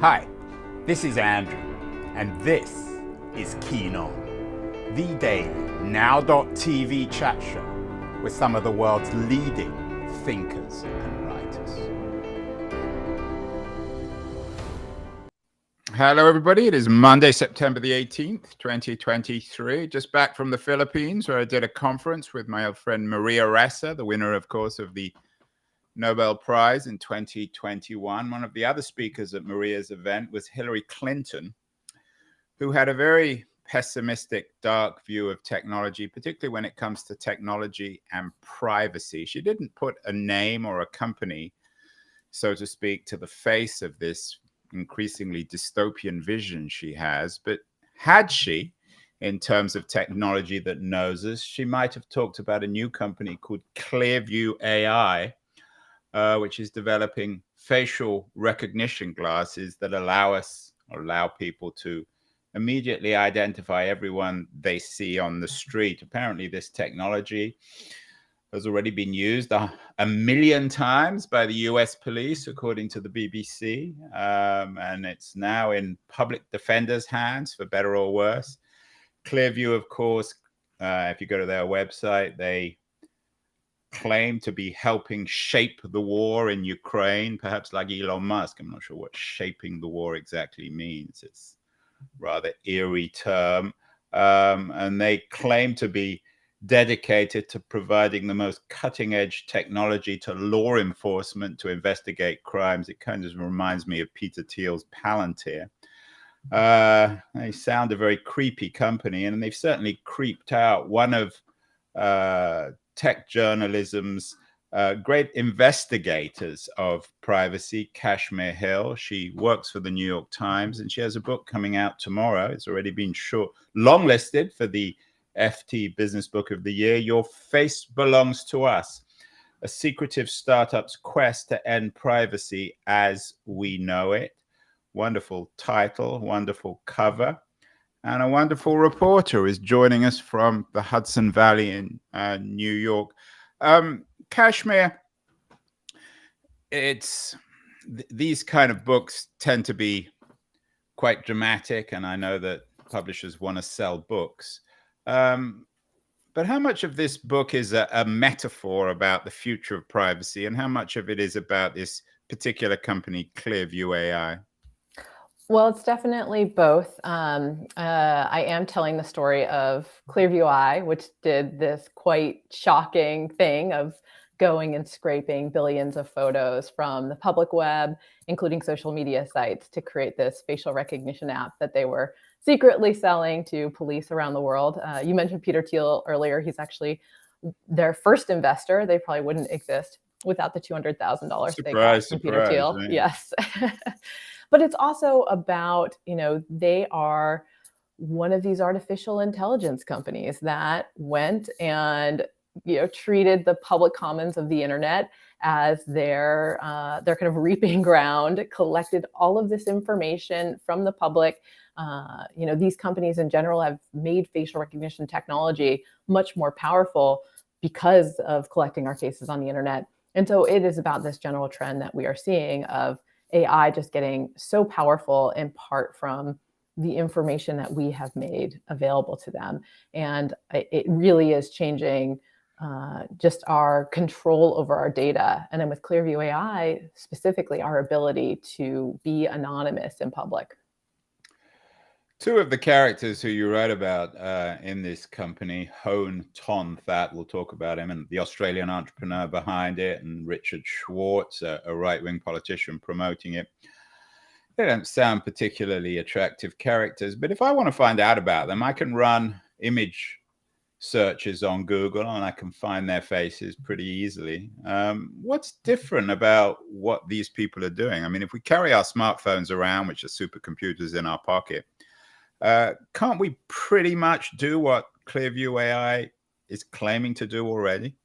Hi, this is Andrew, and this is Keen On, the daily now.tv chat show with some of the world's leading thinkers and writers. Hello, everybody. It is Monday, September the 18th, 2023. Just back from the Philippines, where I did a conference with my old friend Maria Ressa, the winner, of course, of the Nobel Prize in 2021. One of the other speakers at Maria's event was Hillary Clinton, who had a very pessimistic, dark view of technology, particularly when it comes to technology and privacy. She didn't put a name or a company, so to speak, to the face of this increasingly dystopian vision she has. But had she, in terms of technology that knows us, she might have talked about a new company called Clearview AI, which is developing facial recognition glasses that allow people to immediately identify everyone they see on the street. Apparently, this technology has already been used a million times by the US police, according to the BBC, and it's now in public defenders' hands, for better or worse. Clearview, of course, if you go to their website, they claim to be helping shape the war in Ukraine, perhaps like Elon Musk. I'm not sure what shaping the war exactly means. It's a rather eerie term. And they claim to be dedicated to providing the most cutting-edge technology to law enforcement to investigate crimes. It kind of reminds me of Peter Thiel's Palantir. They sound a very creepy company, and they've certainly creeped out one of tech journalism's great investigators of privacy, Kashmir Hill. She works for the New York Times, and she has a book coming out tomorrow. It's already been longlisted for the FT Business Book of the Year. Your Face Belongs to Us, a secretive startup's quest to end privacy as we know it. Wonderful title, wonderful cover. And a wonderful reporter is joining us from the Hudson Valley in New York. Kashmir, these kind of books tend to be quite dramatic, and I know that publishers want to sell books. But how much of this book is a metaphor about the future of privacy, and how much of it is about this particular company, Clearview AI? Well, it's definitely both. I am telling the story of Clearview AI, which did this quite shocking thing of going and scraping billions of photos from the public web, including social media sites, to create this facial recognition app that they were secretly selling to police around the world. You mentioned Peter Thiel earlier. He's actually their first investor. They probably wouldn't exist without the $200,000 they got from Peter Thiel. Right? Yes. But it's also about, they are one of these artificial intelligence companies that went and, treated the public commons of the internet as their kind of reaping ground, collected all of this information from the public. These companies in general have made facial recognition technology much more powerful because of collecting our faces on the internet. And so it is about this general trend that we are seeing of AI just getting so powerful in part from the information that we have made available to them. And it really is changing just our control over our data. And then with Clearview AI, specifically our ability to be anonymous in public. Two of the characters who you write about in this company, Hone Ton That, we'll talk about him, and the Australian entrepreneur behind it, and Richard Schwartz, a right-wing politician promoting it. They don't sound particularly attractive characters, but if I want to find out about them, I can run image searches on Google and I can find their faces pretty easily. What's different about what these people are doing? I mean, if we carry our smartphones around, which are supercomputers in our pocket, can't we pretty much do what Clearview AI is claiming to do already?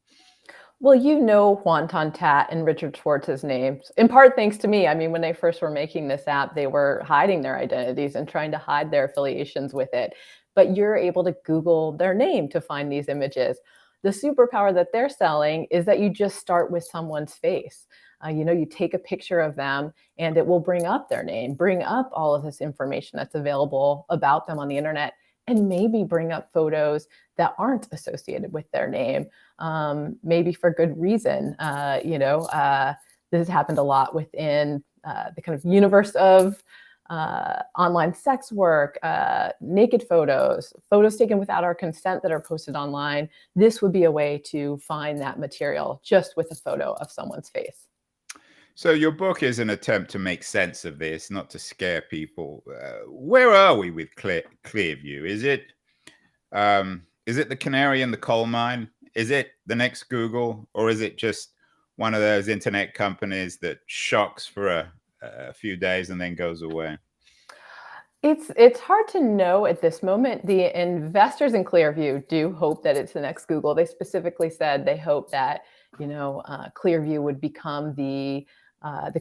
Well, Juan Ton Tat and Richard Schwartz's names, in part thanks to me. I mean, when they first were making this app, they were hiding their identities and trying to hide their affiliations with it. But you're able to Google their name to find these images. The superpower that they're selling is that you just start with someone's face. You take a picture of them and it will bring up their name, bring up all of this information that's available about them on the internet, and maybe bring up photos that aren't associated with their name, maybe for good reason. This has happened a lot within the kind of universe of online sex work, naked photos, photos taken without our consent that are posted online. This would be a way to find that material just with a photo of someone's face. So your book is an attempt to make sense of this, not to scare people. Where are we with Clearview? Is it the canary in the coal mine? Is it the next Google, or is it just one of those internet companies that shocks for a few days and then goes away? It's hard to know at this moment. The investors in Clearview do hope that it's the next Google. They specifically said they hope that Clearview would become the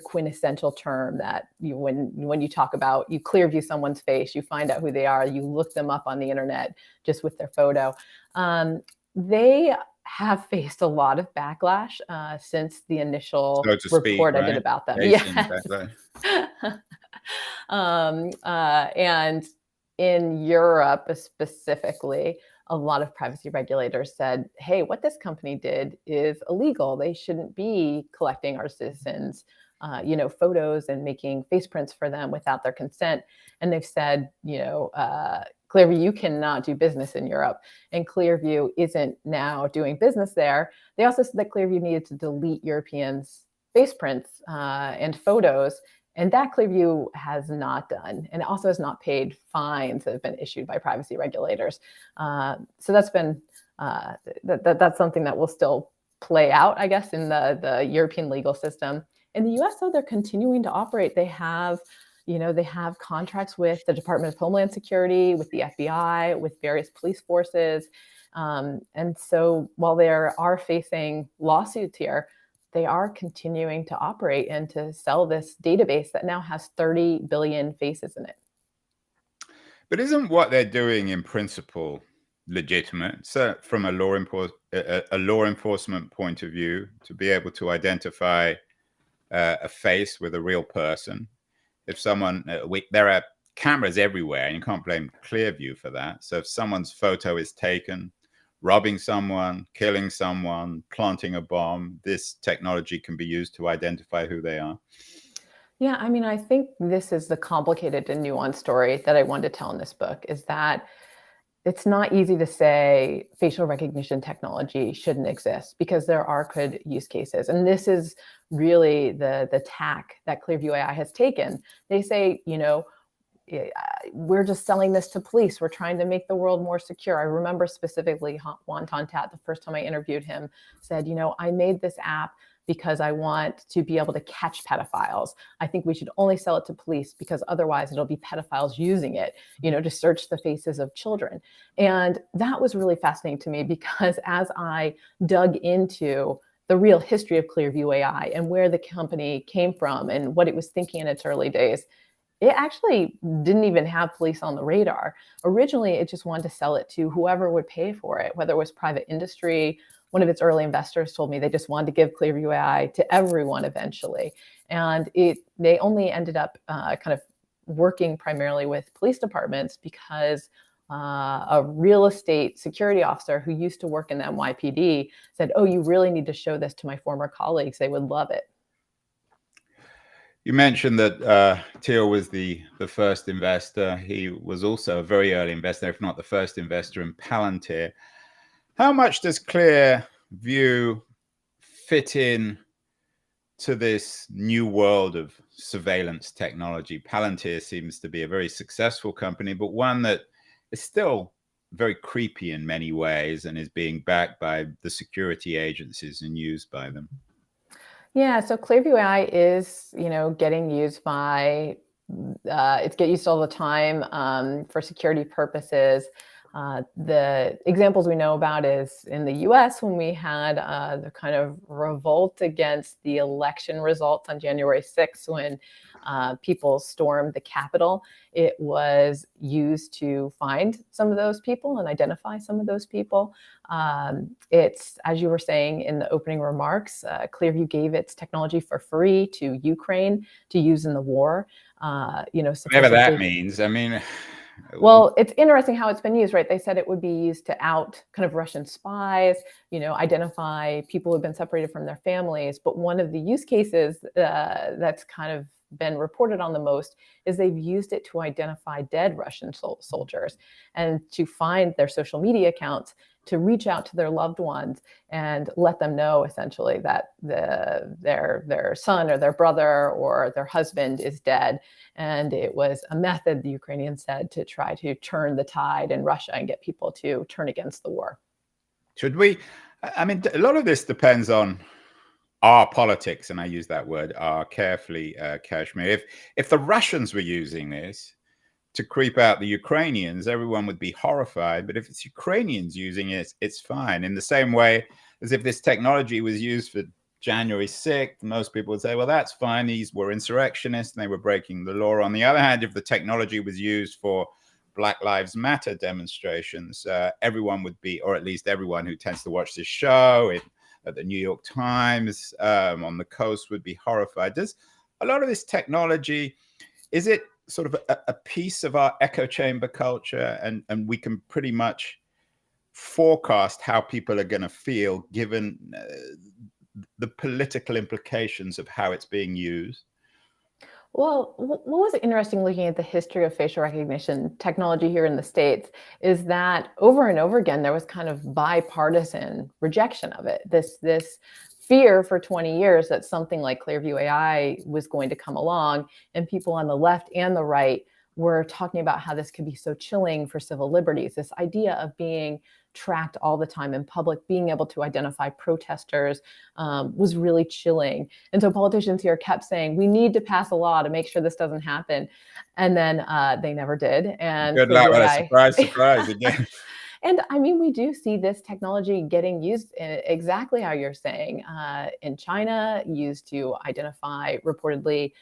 quintessential term that when you talk about, you Clearview someone's face, you find out who they are, you look them up on the internet just with their photo. They have faced a lot of backlash since the initial report I did about them. Yes. And in Europe specifically, a lot of privacy regulators said, hey, what this company did is illegal. They shouldn't be collecting our citizens' photos and making face prints for them without their consent. And they've said, Clearview, you cannot do business in Europe. And Clearview isn't now doing business there. They also said that Clearview needed to delete Europeans' face prints and photos. And that Clearview has not done, and also has not paid fines that have been issued by privacy regulators. So that's been that's something that will still play out, I guess, in the European legal system. In the U.S., though, they're continuing to operate. They have contracts with the Department of Homeland Security, with the FBI, with various police forces, and so while they are facing lawsuits here, they are continuing to operate and to sell this database that now has 30 billion faces in it. But isn't what they're doing in principle legitimate? So from a law enforcement point of view, to be able to identify a face with a real person. If someone, there are cameras everywhere, and you can't blame Clearview for that. So if someone's photo is taken, robbing someone, killing someone, planting a bomb, this technology can be used to identify who they are. Yeah, I mean, I think this is the complicated and nuanced story that I wanted to tell in this book, is that it's not easy to say facial recognition technology shouldn't exist, because there are good use cases. And this is really the tack that Clearview AI has taken. They say, we're just selling this to police. We're trying to make the world more secure. I remember specifically Juan Tontat, the first time I interviewed him, said, I made this app because I want to be able to catch pedophiles. I think we should only sell it to police because otherwise it'll be pedophiles using it, to search the faces of children. And that was really fascinating to me, because as I dug into the real history of Clearview AI and where the company came from and what it was thinking in its early days, it actually didn't even have police on the radar. Originally, it just wanted to sell it to whoever would pay for it, whether it was private industry. One of its early investors told me they just wanted to give Clearview AI to everyone eventually. And they only ended up kind of working primarily with police departments because a real estate security officer who used to work in the NYPD said, oh, you really need to show this to my former colleagues. They would love it. You mentioned that Thiel was the first investor. He was also a very early investor, if not the first investor in Palantir. How much does Clearview fit in to this new world of surveillance technology? Palantir seems to be a very successful company, but one that is still very creepy in many ways and is being backed by the security agencies and used by them. Yeah, so Clearview AI is, getting used by, it's get used all the time for security purposes. The examples we know about is in the US, when we had the kind of revolt against the election results on January 6th, when people stormed the Capitol, it was used to find some of those people and identify some of those people. It's, as you were saying in the opening remarks, Clearview gave its technology for free to Ukraine to use in the war. Whatever that means. I mean, well, it's interesting how it's been used, right? They said it would be used to out kind of Russian spies, identify people who've been separated from their families. But one of the use cases that's kind of been reported on the most is they've used it to identify dead Russian soldiers and to find their social media accounts, to reach out to their loved ones and let them know essentially that their son or their brother or their husband is dead. And it was a method, the Ukrainians said, to try to turn the tide in Russia and get people to turn against the war. Should we? I mean, a lot of this depends on our politics, and I use that word carefully, Kashmir. If the Russians were using this to creep out the Ukrainians, everyone would be horrified. But if it's Ukrainians using it, it's fine. In the same way as if this technology was used for January 6th, most people would say, well, that's fine. These were insurrectionists and they were breaking the law. On the other hand, if the technology was used for Black Lives Matter demonstrations, everyone would be, or at least everyone who tends to watch this show at the New York Times on the coast would be horrified. Does a lot of this technology, is it sort of a piece of our echo chamber culture, and we can pretty much forecast how people are going to feel given the political implications of how it's being used? Well, what was interesting looking at the history of facial recognition technology here in the States is that over and over again, there was kind of bipartisan rejection of it. This fear for 20 years that something like Clearview AI was going to come along, and people on the left and the right were talking about how this could be so chilling for civil liberties. This idea of being tracked all the time in public, being able to identify protesters was really chilling. And so politicians here kept saying, we need to pass a law to make sure this doesn't happen. And then they never did. And good luck with a surprise again. And I mean, we do see this technology getting used exactly how you're saying in China, used to identify reportedly,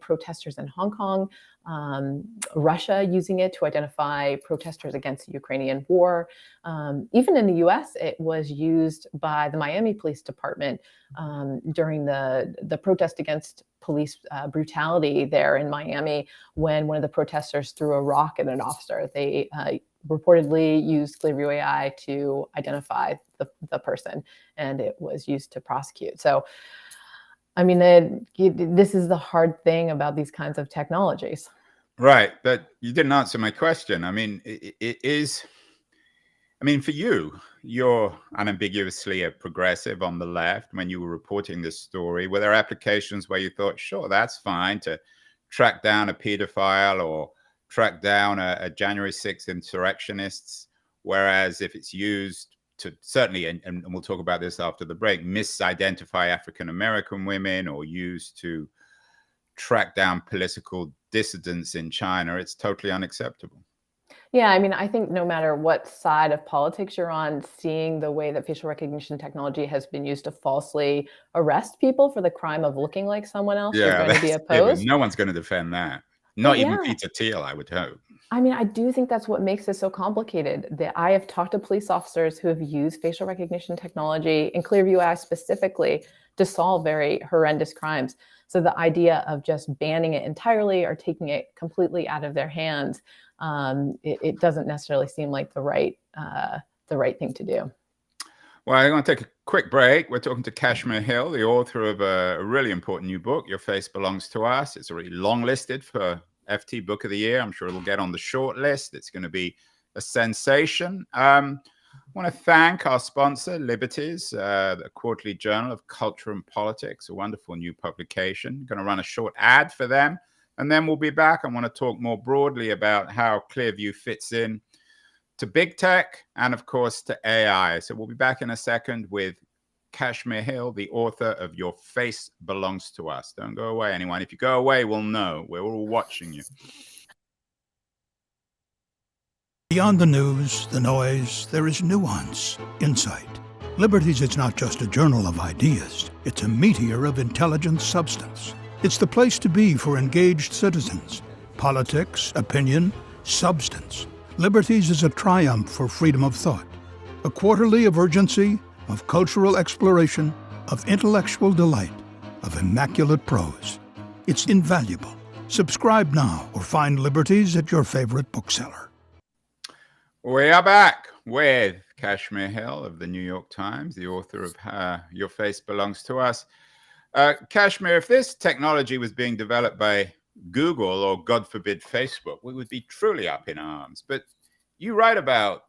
protesters in Hong Kong, Russia using it to identify protesters against the Ukrainian war. Even in the US, it was used by the Miami Police Department during the protest against police brutality there in Miami, when one of the protesters threw a rock at an officer. They reportedly used Clearview AI to identify the person, and it was used to prosecute. So, I mean, this is the hard thing about these kinds of technologies. Right, but you didn't answer my question. I mean, it is, I mean, for you, you're unambiguously a progressive on the left. When you were reporting this story, were there applications where you thought, sure, that's fine to track down a pedophile or track down a January 6th insurrectionists, whereas if it's used to certainly, and we'll talk about this after the break, misidentify African-American women or used to track down political dissidents in China, it's totally unacceptable. Yeah, I mean, I think no matter what side of politics you're on, seeing the way that facial recognition technology has been used to falsely arrest people for the crime of looking like someone else, you're going to be opposed. No one's going to defend that. Not even Peter Thiel, I would hope. I mean, I do think that's what makes this so complicated. I have talked to police officers who have used facial recognition technology and Clearview AI specifically to solve very horrendous crimes. So the idea of just banning it entirely or taking it completely out of their hands, it doesn't necessarily seem like the right thing to do. Well, I'm going to take a quick break. We're talking to Kashmir Hill, the author of a really important new book, Your Face Belongs to Us. It's already long listed for FT Book of the Year. I'm sure it'll get on the short list. It's going to be a sensation. I want to thank our sponsor, Liberties, the quarterly journal of culture and politics, a wonderful new publication. I'm going to run a short ad for them, and then we'll be back. I want to talk more broadly about how Clearview fits in to big tech and, of course, to AI. So we'll be back in a second with Kashmir Hill, the author of Your Face Belongs to Us. Don't go away, anyone. If you go away, we'll know. We're all watching you. Beyond the news, the noise, there is nuance, insight. Liberties is not just a journal of ideas. It's a meteor of intelligent substance. It's the place to be for engaged citizens. Politics, opinion, substance. Liberties is a triumph for freedom of thought. A quarterly of urgency, of cultural exploration, of intellectual delight, of immaculate prose. It's invaluable. Subscribe now or find Liberties at your favorite bookseller. We are back with Kashmir Hill of the New York Times, the author of Your Face Belongs to Us. Kashmir, if this technology was being developed by Google or, God forbid, Facebook, we would be truly up in arms. But you write about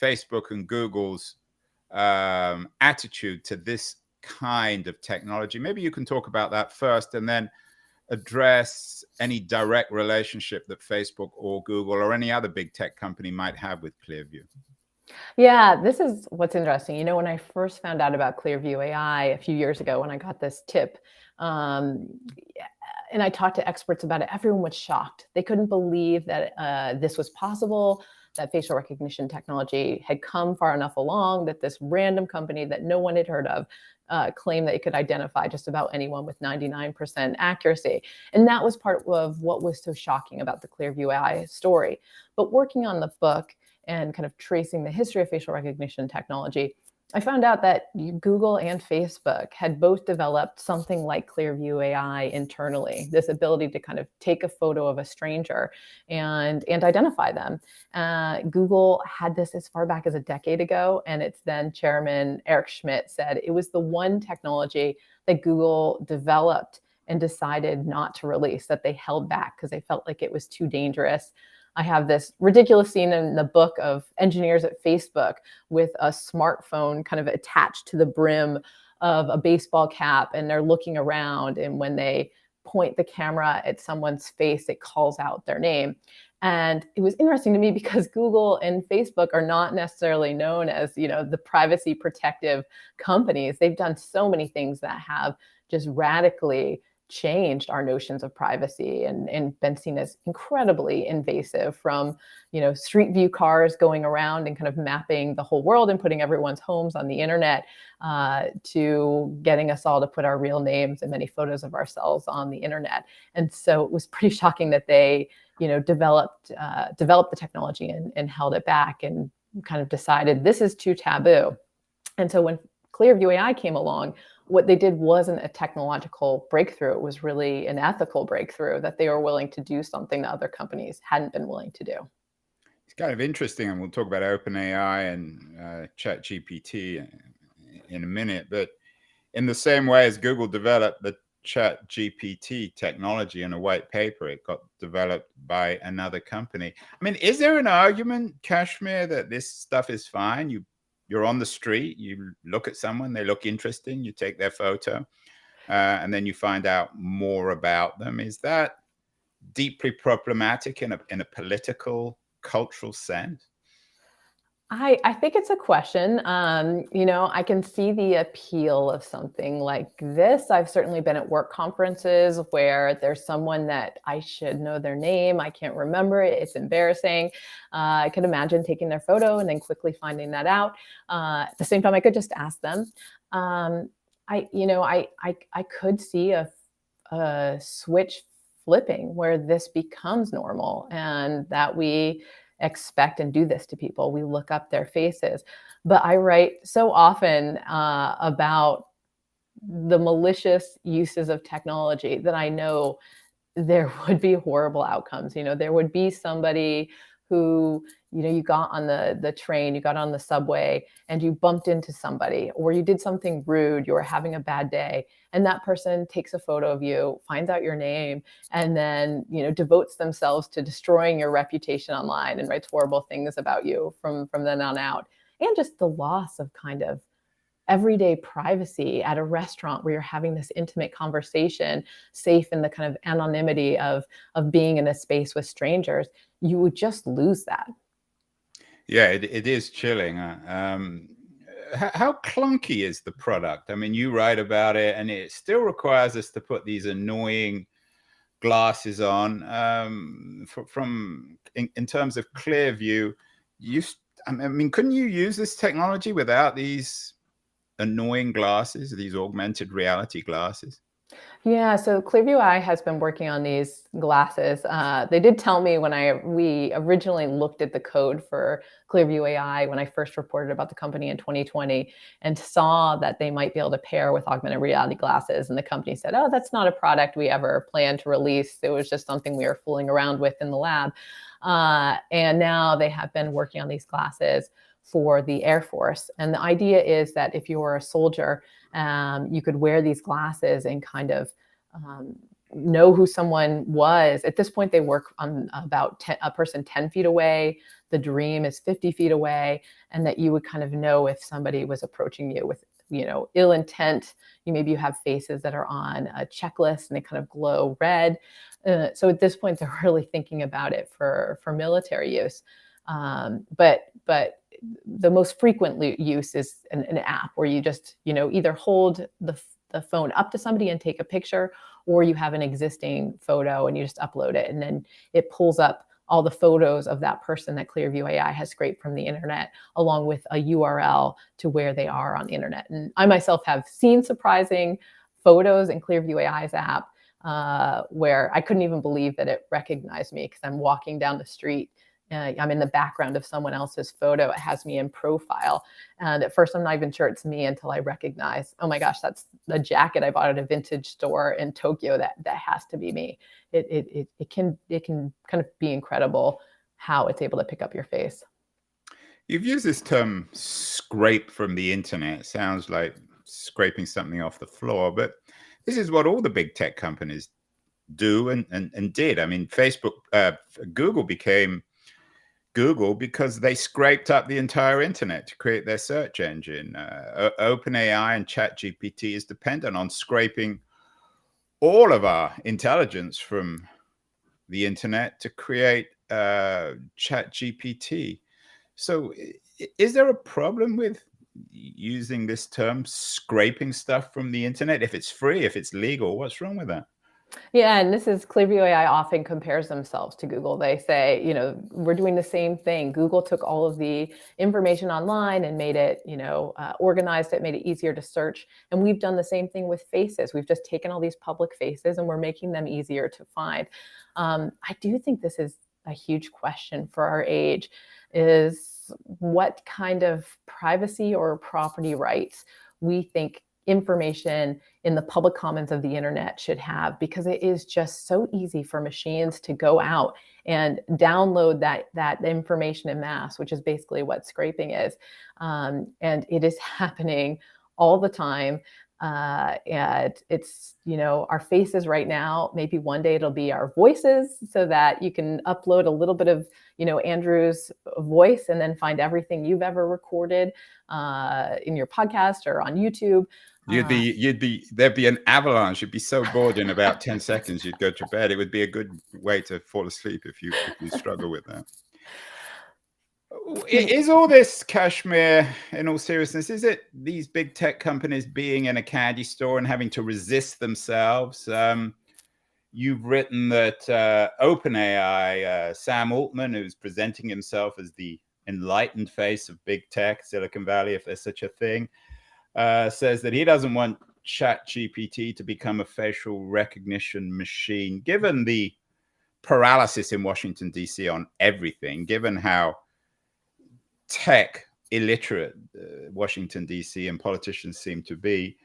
Facebook and Google's attitude to this kind of technology. Maybe you can talk about that first and then address any direct relationship that Facebook or Google or any other big tech company might have with Clearview. Yeah, this is what's interesting. You know, when I first found out about Clearview AI a few years ago, when I got this tip, and I talked to experts about it, everyone was shocked. They couldn't believe that this was possible, that facial recognition technology had come far enough along, that this random company that no one had heard of claimed that it could identify just about anyone with 99% accuracy. And that was part of what was so shocking about the Clearview AI story. But working on the book and kind of tracing the history of facial recognition technology, I found out that Google and Facebook had both developed something like Clearview AI internally, this ability to kind of take a photo of a stranger and identify them. Google had this as far back as a decade ago, and its then chairman, Eric Schmidt, said it was the one technology that Google developed and decided not to release, that they held back because they felt like it was too dangerous. I have this ridiculous scene in the book of engineers at Facebook with a smartphone kind of attached to the brim of a baseball cap, and they're looking around, and when they point the camera at someone's face, it calls out their name. And it was interesting to me because Google and Facebook are not necessarily known as, you know, the privacy protective companies. They've done so many things that have just radically changed our notions of privacy and been seen as incredibly invasive, from, you know, street view cars going around and kind of mapping the whole world and putting everyone's homes on the internet, to getting us all to put our real names and many photos of ourselves on the internet. And so it was pretty shocking that they, you know, developed the technology and held it back and kind of decided this is too taboo. And so when Clearview AI came along, what they did wasn't a technological breakthrough. It was really an ethical breakthrough, that they were willing to do something that other companies hadn't been willing to do. It's kind of interesting, and we'll talk about OpenAI and ChatGPT in a minute. But in the same way as Google developed the ChatGPT technology in a white paper, it got developed by another company. I mean, is there an argument, Kashmir, that this stuff is fine? You're on the street, you look at someone, they look interesting, you take their photo, and then you find out more about them. Is that deeply problematic in a political, cultural sense? I think it's a question. You know, I can see the appeal of something like this. I've certainly been at work conferences where there's someone that I should know their name. I can't remember it. It's embarrassing. I could imagine taking their photo and then quickly finding that out. At the same time, I could just ask them. I could see a switch flipping where this becomes normal, and that we expect and do this to people. We look up their faces. But I write so often about the malicious uses of technology that I know there would be horrible outcomes. You know, there would be somebody who, you know, you got on the train, you got on the subway, and you bumped into somebody, or you did something rude, you were having a bad day, and that person takes a photo of you, finds out your name, and then, you know, devotes themselves to destroying your reputation online and writes horrible things about you from then on out. And just the loss of kind of everyday privacy at a restaurant where you're having this intimate conversation, safe in the kind of anonymity of being in a space with strangers, you would just lose that. Yeah, it is chilling. How clunky is the product? I mean, you write about it, and it still requires us to put these annoying glasses on. In terms of Clearview, I mean, couldn't you use this technology without these annoying glasses, these augmented reality glasses? Yeah, so Clearview Eye has been working on these glasses. They did tell me when we originally looked at the code for Clearview AI when I first reported about the company in 2020 and saw that they might be able to pair with augmented reality glasses. And the company said, oh, that's not a product we ever planned to release. It was just something we were fooling around with in the lab. And now they have been working on these glasses for the Air Force. And the idea is that if you're a soldier, you could wear these glasses and kind of know who someone was. At this point, they work on about a person 10 feet away. The dream is 50 feet away, and that you would kind of know if somebody was approaching you with, ill intent. Maybe you have faces that are on a checklist and they kind of glow red. So at this point, they're really thinking about it for military use. But the most frequent use is an app where you just, either hold the phone up to somebody and take a picture, or you have an existing photo and you just upload it. And then it pulls up all the photos of that person that Clearview AI has scraped from the internet, along with a URL to where they are on the internet. And I myself have seen surprising photos in Clearview AI's app where I couldn't even believe that it recognized me because I'm walking down the street. I'm in the background of someone else's photo. It has me in profile. And at first, I'm not even sure it's me until I recognize, oh my gosh, that's a jacket I bought at a vintage store in Tokyo. That has to be me. It can kind of be incredible how it's able to pick up your face. You've used this term scrape from the internet. It sounds like scraping something off the floor, but this is what all the big tech companies do and did. I mean, Google became Google because they scraped up the entire internet to create their search engine. OpenAI and ChatGPT is dependent on scraping all of our intelligence from the internet to create ChatGPT. So is there a problem with using this term, scraping stuff from the internet? If it's free, if it's legal, what's wrong with that? Yeah, and this is Clearview AI often compares themselves to Google. They say, we're doing the same thing. Google took all of the information online and made it, organized it, made it easier to search. And we've done the same thing with faces. We've just taken all these public faces and we're making them easier to find. I do think this is a huge question for our age, is what kind of privacy or property rights we think information in the public commons of the internet should have, because it is just so easy for machines to go out and download that information in mass, which is basically what scraping is. And it is happening all the time. And it's, our faces right now, maybe one day it'll be our voices, so that you can upload a little bit of, Andrew's voice and then find everything you've ever recorded in your podcast or on YouTube. There'd be an avalanche. You'd be so bored in about 10 seconds, you'd go to bed. It would be a good way to fall asleep if you struggle with that. Is all this, Kashmir, in all seriousness, is it these big tech companies being in a candy store and having to resist themselves? You've written that OpenAI, Sam Altman, who's presenting himself as the enlightened face of big tech, Silicon Valley, if there's such a thing, says that he doesn't want ChatGPT to become a facial recognition machine. Given the paralysis in Washington, D.C. on everything, given how tech illiterate Washington, D.C. and politicians seem to be,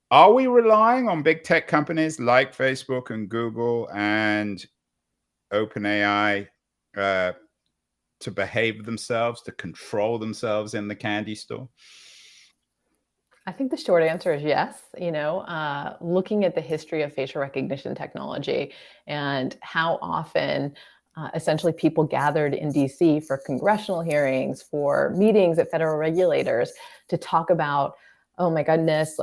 are we relying on big tech companies like Facebook and Google and OpenAI to behave themselves, to control themselves in the candy store? I think the short answer is yes. Looking at the history of facial recognition technology and how often essentially people gathered in DC for congressional hearings, for meetings at federal regulators to talk about, oh my goodness,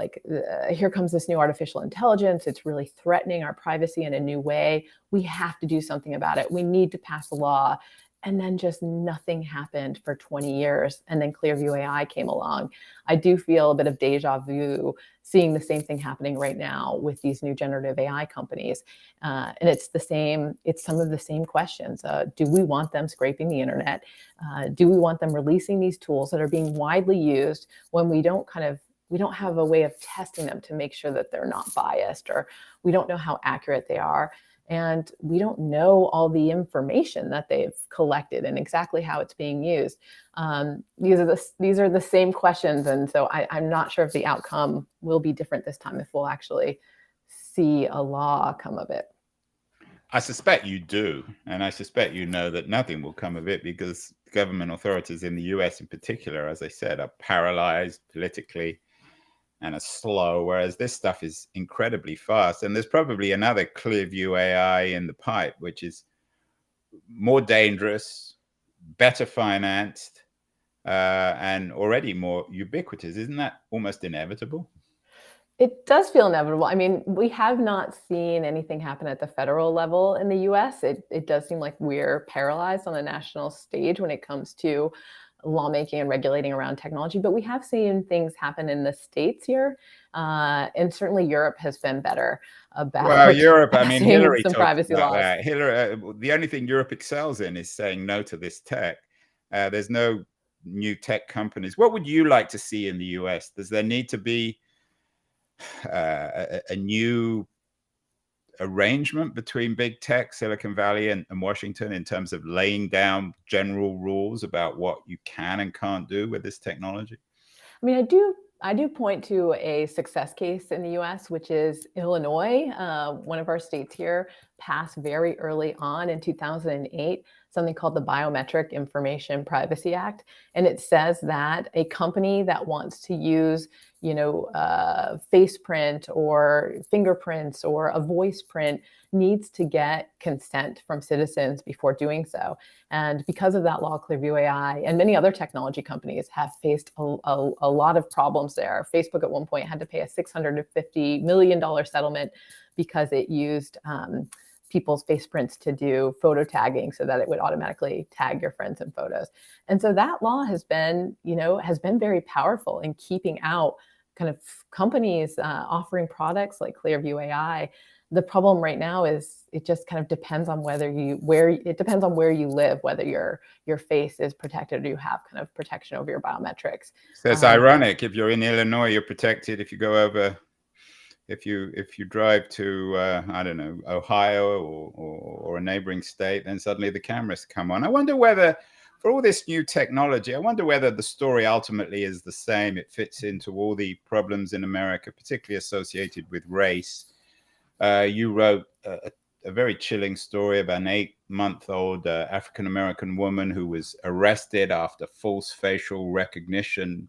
here comes this new artificial intelligence. It's really threatening our privacy in a new way. We have to do something about it. We need to pass a law. And then just nothing happened for 20 years. And then Clearview AI came along. I do feel a bit of deja vu seeing the same thing happening right now with these new generative AI companies. And it's some of the same questions. Do we want them scraping the internet? Do we want them releasing these tools that are being widely used when we don't have a way of testing them to make sure that they're not biased, or We don't know how accurate they are. And we don't know all the information that they've collected and exactly how it's being used. These are the same questions. And so I'm not sure if the outcome will be different this time, if we'll actually see a law come of it. I suspect you do. And I suspect you know that nothing will come of it because government authorities in the US in particular, as I said, are paralyzed politically and are slow, whereas this stuff is incredibly fast. And there's probably another Clearview AI in the pipe, which is more dangerous, better financed, and already more ubiquitous. Isn't that almost inevitable? It does feel inevitable. I mean, we have not seen anything happen at the federal level in the US. It does seem like we're paralyzed on the national stage when it comes to lawmaking and regulating around technology, but we have seen things happen in the states here. And certainly Europe has been better about Well, Europe, I mean, passing Hillary some talked privacy about laws. that. Hillary, the only thing Europe excels in is saying no to this tech. There's no new tech companies. What would you like to see in the US? Does there need to be a new arrangement between big tech, Silicon Valley and Washington in terms of laying down general rules about what you can and can't do with this technology? I mean, I do point to a success case in the US, which is Illinois. One of our states here passed very early on in 2008 something called the Biometric Information Privacy Act. And it says that a company that wants to use, face print or fingerprints or a voice print needs to get consent from citizens before doing so. And because of that law, Clearview AI and many other technology companies have faced a lot of problems there. Facebook at one point had to pay a $650 million settlement because it used people's face prints to do photo tagging so that it would automatically tag your friends in photos. And so that law has been very powerful in keeping out kind of companies offering products like Clearview AI. The problem right now is it just kind of depends on where you live, whether your face is protected or you have kind of protection over your biometrics. So it's ironic. If you're in Illinois, you're protected. If you go over, if you drive to I don't know, Ohio or a neighboring state, then suddenly the cameras come on. I wonder whether, for all this new technology, I wonder whether the story ultimately is the same. It fits into all the problems in America, particularly associated with race. You wrote a very chilling story about an 8-month-old African-American woman who was arrested after false facial recognition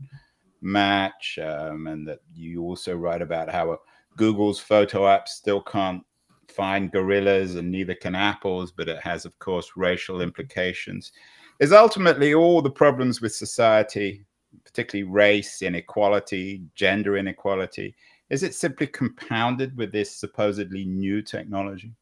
match, and that you also write about how Google's photo app still can't find gorillas and neither can Apple's, but it has, of course, racial implications. Is ultimately all the problems with society, particularly race inequality, gender inequality, is it simply compounded with this supposedly new technology?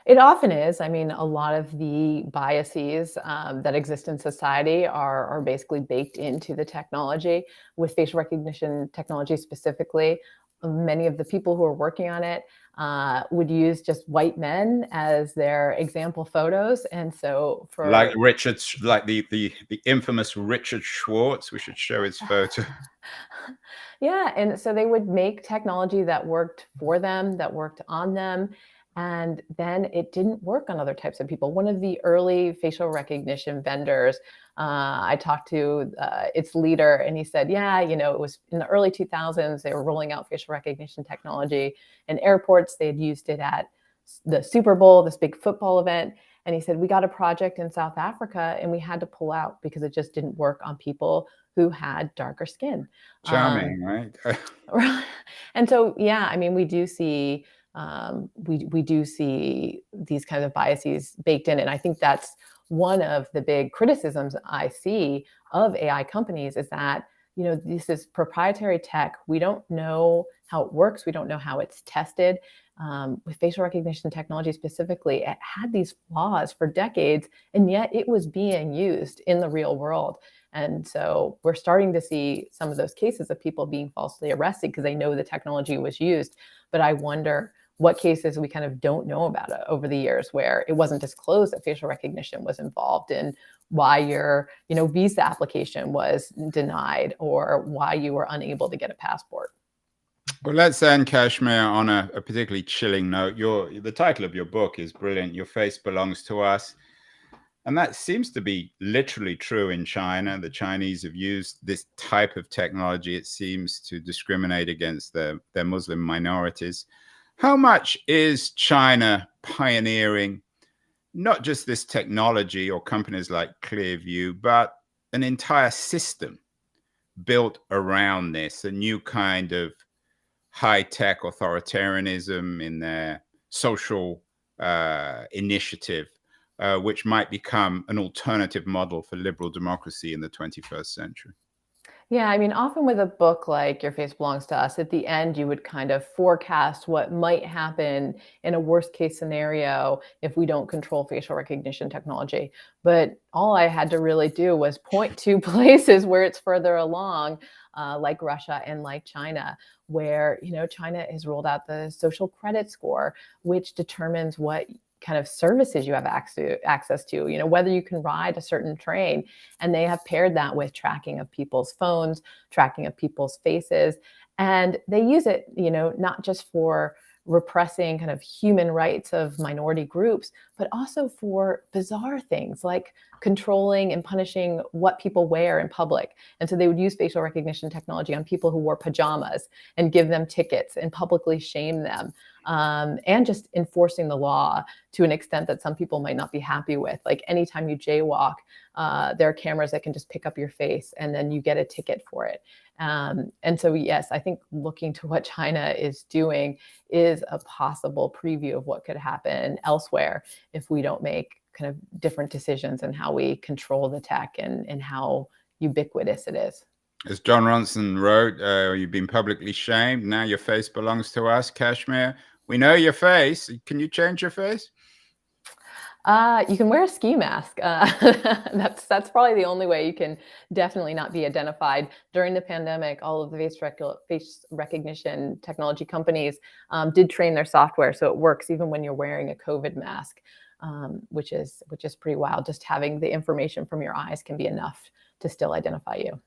It often is. I mean, a lot of the biases that exist in society are basically baked into the technology. With facial recognition technology specifically, many of the people who are working on it would use just white men as their example photos. And so for like the infamous Richard Schwartz, we should show his photo. Yeah, and so they would make technology that worked for them, that worked on them, and then it didn't work on other types of people. One of the early facial recognition vendors, I talked to its leader, and he said, yeah, it was in the early 2000s, they were rolling out facial recognition technology in airports. They had used it at the Super Bowl, this big football event. And he said, we got a project in South Africa and we had to pull out because it just didn't work on people who had darker skin. Charming, right? And so, yeah, I mean, we do see these kinds of biases baked in. And I think that's one of the big criticisms I see of AI companies is that, this is proprietary tech. We don't know how it works. We don't know how it's tested. With facial recognition technology specifically, it had these flaws for decades, and yet it was being used in the real world. And so we're starting to see some of those cases of people being falsely arrested because they know the technology was used. But I wonder what cases we kind of don't know about it over the years where it wasn't disclosed that facial recognition was involved in why your visa application was denied or why you were unable to get a passport. Well, let's end, Kashmir, on a particularly chilling note. The title of your book is brilliant. Your face belongs to us. And that seems to be literally true in China. The Chinese have used this type of technology, it seems, to discriminate against their Muslim minorities. How much is China pioneering not just this technology or companies like Clearview, but an entire system built around this, a new kind of high-tech authoritarianism in their social initiative, which might become an alternative model for liberal democracy in the 21st century? Yeah, I mean, often with a book like Your Face Belongs to Us, at the end, you would kind of forecast what might happen in a worst case scenario if we don't control facial recognition technology. But all I had to really do was point to places where it's further along, like Russia and like China, where, China has rolled out the social credit score, which determines what kind of services you have access to, whether you can ride a certain train. And they have paired that with tracking of people's phones, tracking of people's faces. And they use it, not just for repressing kind of human rights of minority groups, but also for bizarre things like controlling and punishing what people wear in public. And so they would use facial recognition technology on people who wore pajamas and give them tickets and publicly shame them. And just enforcing the law to an extent that some people might not be happy with. Like anytime you jaywalk, there are cameras that can just pick up your face and then you get a ticket for it. And so, yes, I think looking to what China is doing is a possible preview of what could happen elsewhere if we don't make kind of different decisions in how we control the tech and how ubiquitous it is. As John Ronson wrote, you've been publicly shamed. Now your face belongs to us, Kashmir. We know your face. Can you change your face? You can wear a ski mask. That's probably the only way you can definitely not be identified. During the pandemic, all of the face recognition technology companies did train their software so it works even when you're wearing a COVID mask, which is pretty wild. Just having the information from your eyes can be enough to still identify you.